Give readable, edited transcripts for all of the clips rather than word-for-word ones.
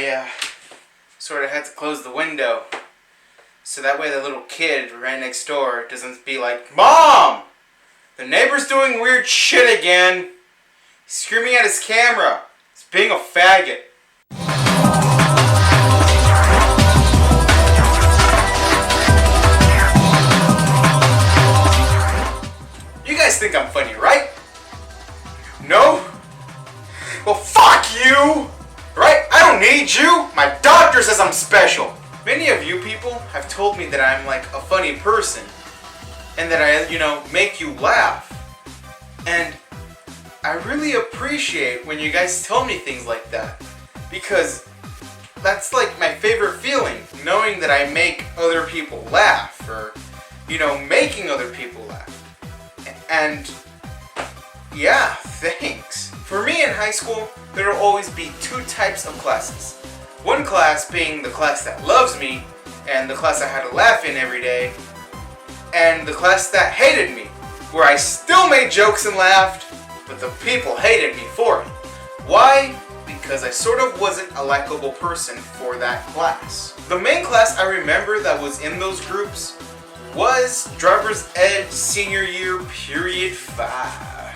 I sort of had to close the window so that way the little kid right next door doesn't be like, "Mom! The neighbor's doing weird shit again. He's screaming at his camera. He's being a faggot." You guys think I'm funny, right? No? Well, fuck you! Right? I don't need you! My doctor says I'm special! Many of you people have told me that I'm like a funny person. And that I, make you laugh. And I really appreciate when you guys tell me things like that. Because that's like my favorite feeling. Knowing that I make other people laugh. Or, making other people laugh. And yeah, thanks. For me in high school, there will always be two types of classes. One class being the class that loves me, and the class I had to laugh in every day, and the class that hated me, where I still made jokes and laughed, but the people hated me for it. Why? Because I sort of wasn't a likable person for that class. The main class I remember that was in those groups was Driver's Ed Senior Year Period 5.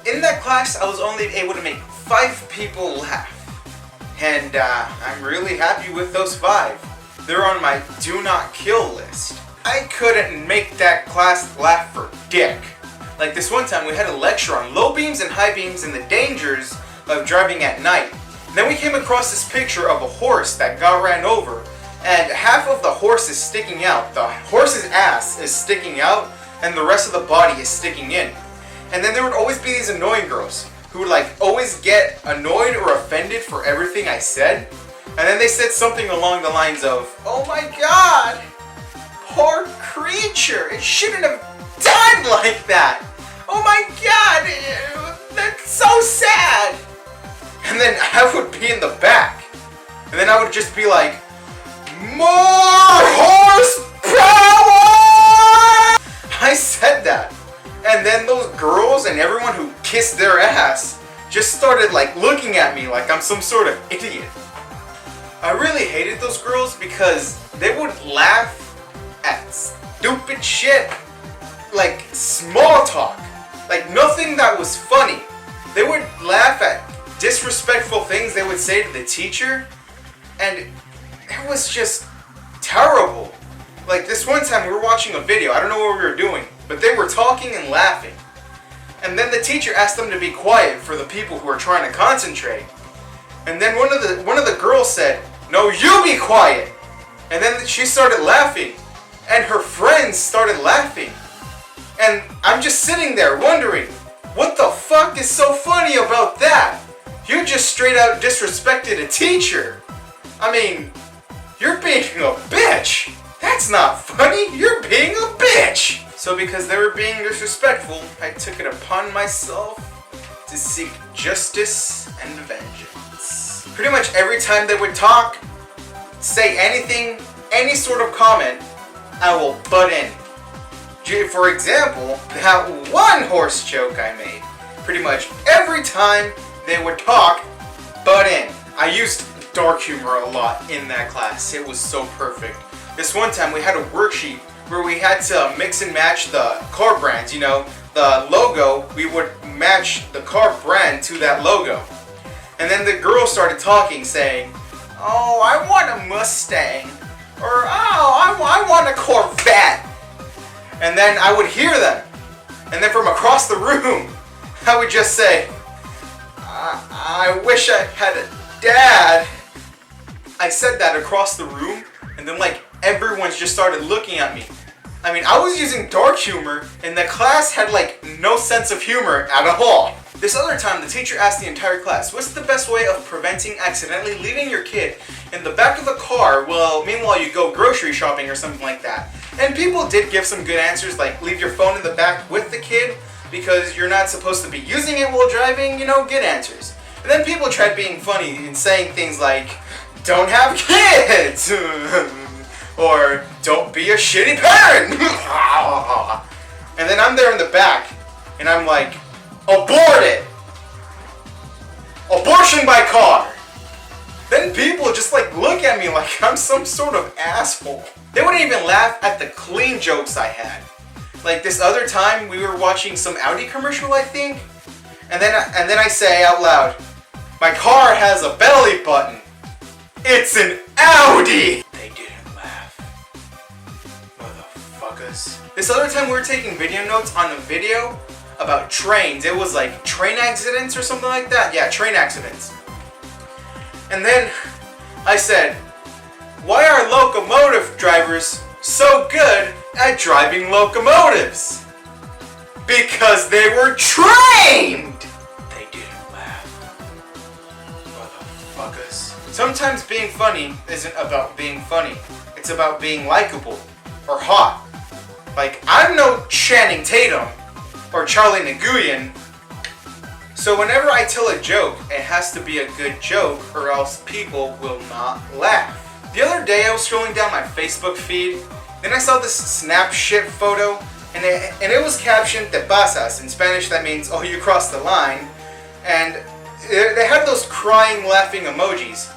In that class, I was only able to make 5 people laugh. And I'm really happy with those 5. They're on my do not kill list. I couldn't make that class laugh for dick. Like this one time we had a lecture on low beams and high beams and the dangers of driving at night. Then we came across this picture of a horse that got ran over. And half of the horse is sticking out. The horse's ass is sticking out, and the rest of the body is sticking in. And then there would always be these annoying girls who would always get annoyed or offended for everything I said. And then they said something along the lines of, "Oh my god, poor creature, it shouldn't have died like that. Oh my god, that's so sad." And then I would be in the back. And then I would just be like, "More horsepower!" I said that. And then those girls and everyone who kissed their ass just started looking at me like I'm some sort of idiot. I really hated those girls because they would laugh at stupid shit. Like small talk. Like nothing that was funny. They would laugh at disrespectful things they would say to the teacher. And it was just terrible. Like this one time we were watching a video, I don't know what we were doing, but they were talking and laughing. And then the teacher asked them to be quiet for the people who are trying to concentrate. And then one of the girls said, "No, you be quiet." And then she started laughing. And her friends started laughing. And I'm just sitting there wondering, what the fuck is so funny about that? You just straight out disrespected a teacher. I mean, you're being a bitch. That's not funny. You're being a bitch. So because they were being disrespectful, I took it upon myself to seek justice and vengeance. Pretty much every time they would talk, say anything, any sort of comment, I will butt in. For example, that one horse joke I made. Pretty much every time they would talk, butt in. I used dark humor a lot in that class. It was so perfect. This one time we had a worksheet where we had to mix and match the car brands, the logo, we would match the car brand to that logo. And then the girl started talking saying, "Oh, I want a Mustang," or "Oh, I want a Corvette." And then I would hear them. And then from across the room, I would just say, I wish I had a dad." I said that across the room, and then everyone's just started looking at me. I mean, I was using dark humor, and the class had no sense of humor at all. This other time, the teacher asked the entire class, "What's the best way of preventing accidentally leaving your kid in the back of the car meanwhile you go grocery shopping," or something like that. And people did give some good answers, like leave your phone in the back with the kid because you're not supposed to be using it while driving, good answers. And then people tried being funny and saying things like, "Don't have kids," or "Don't be a shitty parent." And then I'm there in the back, and I'm like, "Abort it! Abortion by car!" then people just like look at me like I'm some sort of asshole. They wouldn't even laugh at the clean jokes I had. Like this other time we were watching some Audi commercial, I think, and then I say out loud, "My car has a belly button. It's an Audi!" They didn't laugh. Motherfuckers. This other time we were taking video notes on a video about trains. It was like train accidents or something like that. Yeah, train accidents. And then I said, "Why are locomotive drivers so good at driving locomotives?" Because they were trained! They didn't laugh. Motherfuckers. Sometimes being funny isn't about being funny. It's about being likable or hot. Like, I'm no Channing Tatum or Charlie Nguyen. So whenever I tell a joke, it has to be a good joke or else people will not laugh. The other day I was scrolling down my Facebook feed, then I saw this snap shit photo, and it was captioned "Te pasas." In Spanish that means, "Oh, you crossed the line." And they had those crying, laughing emojis.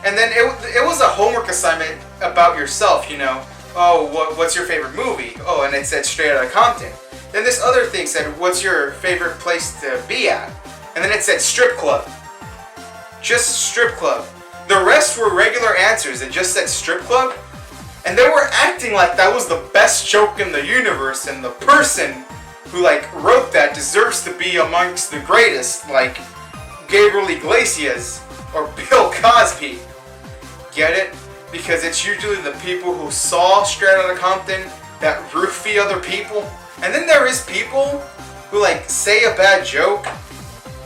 And then it was a homework assignment about yourself, you know. "Oh, what's your favorite movie?" Oh, and it said Straight Outta Compton. Then this other thing said, "What's your favorite place to be at?" And then it said strip club. Just strip club. The rest were regular answers. It just said strip club. And they were acting like that was the best joke in the universe, and the person who like wrote that deserves to be amongst the greatest, like Gabriel Iglesias or Bill Cosby. Get it? Because it's usually the people who saw Straight Outta Compton that roofie other people. And then there is people who like say a bad joke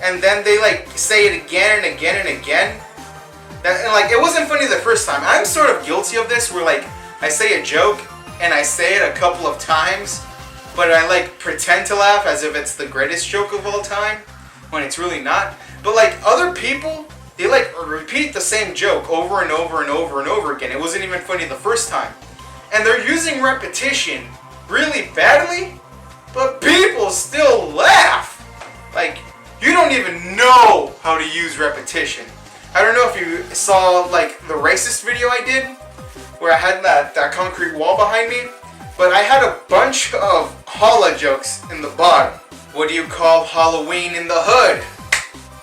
and then they like say it again and again and again. And like it wasn't funny the first time. I'm sort of guilty of this where like I say a joke and I say it a couple of times, but I like pretend to laugh as if it's the greatest joke of all time when it's really not. But like other people, they like repeat the same joke over and over and over and over again. It wasn't even funny the first time. And they're using repetition really badly, but people still laugh. Like, you don't even know how to use repetition. I don't know if you saw like the racist video I did, where I had that concrete wall behind me, but I had a bunch of holla jokes in the bottom. What do you call Halloween in the hood?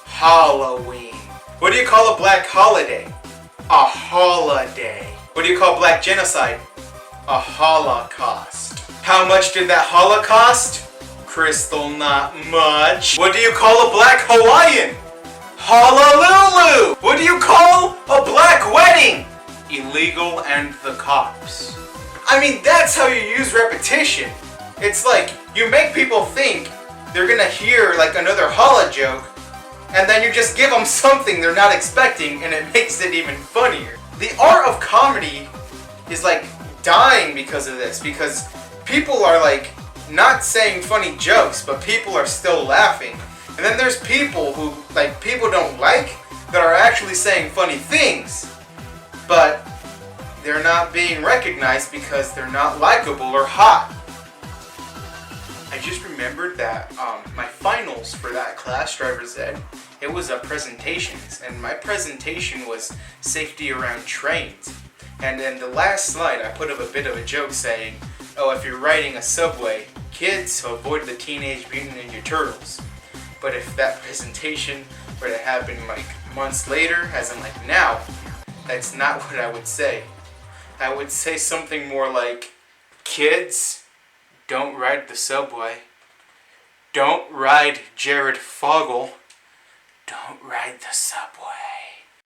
Halloween. What do you call a black holiday? A holiday. What do you call black genocide? A Holocaust. How much did that Holocaust? Crystal, not much. What do you call a black Hawaiian? Honolulu. What do you call a black wedding? Illegal and the cops. I mean, that's how you use repetition. It's like, you make people think they're gonna hear like another holla joke, and then you just give them something they're not expecting, and it makes it even funnier. The art of comedy is like dying because of this, because people are like not saying funny jokes, but people are still laughing. And then there's people who like people don't like that are actually saying funny things, but they're not being recognized because they're not likable or hot. I just remembered that my finals for that class, driver's ed, it was a presentations, and my presentation was safety around trains. And in the last slide, I put up a bit of a joke saying, "Oh, if you're riding a subway, kids, avoid the Teenage Mutant Ninja Turtles." But if that presentation were to happen like months later, as in like now, that's not what I would say. I would say something more like, "Kids, don't ride the subway. Don't ride Jared Fogle. Don't ride the subway."